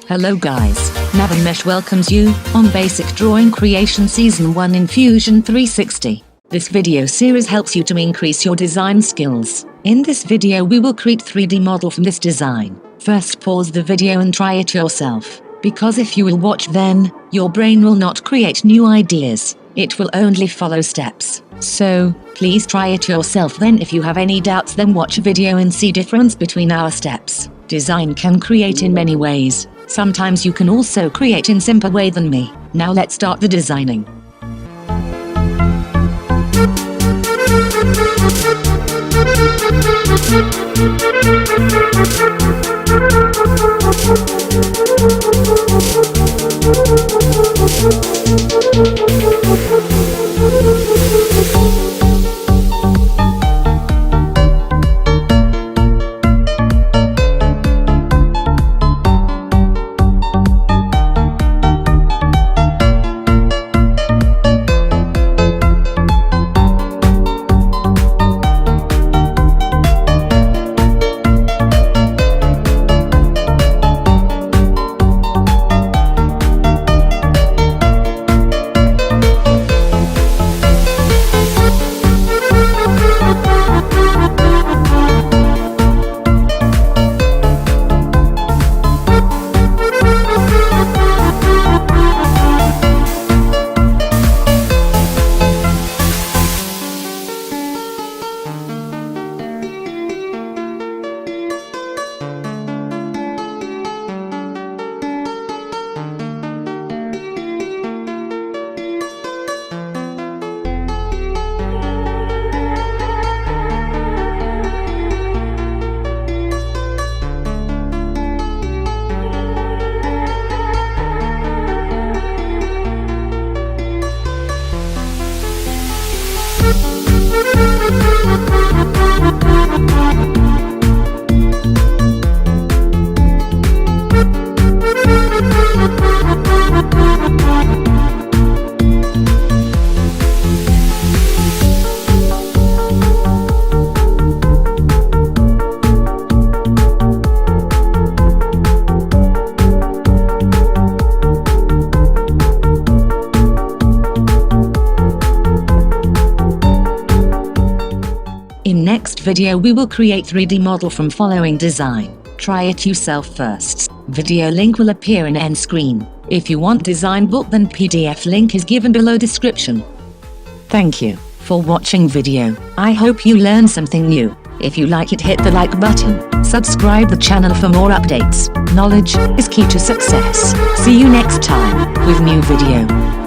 Hello guys, Navimesh welcomes you on Basic Drawing Creation Season 1 in Fusion 360. This video series helps you to increase your design skills. In this video we will create 3D model from this design. First pause the video and try it yourself, because if you will watch then, your brain will not create new ideas, it will only follow steps. So, please try it yourself, then if you have any doubts then watch a video and see difference between our steps. Design can create in many ways. Sometimes you can also create in simpler way than me. Now let's start the designing. In next video we will create 3D model from following design. Try it yourself first. Video link will appear in end screen. If you want design book then PDF link is given below description. Thank you for watching video. I hope you learned something new. If you like it hit the like button. Subscribe the channel for more updates. Knowledge is key to success. See you next time with new video.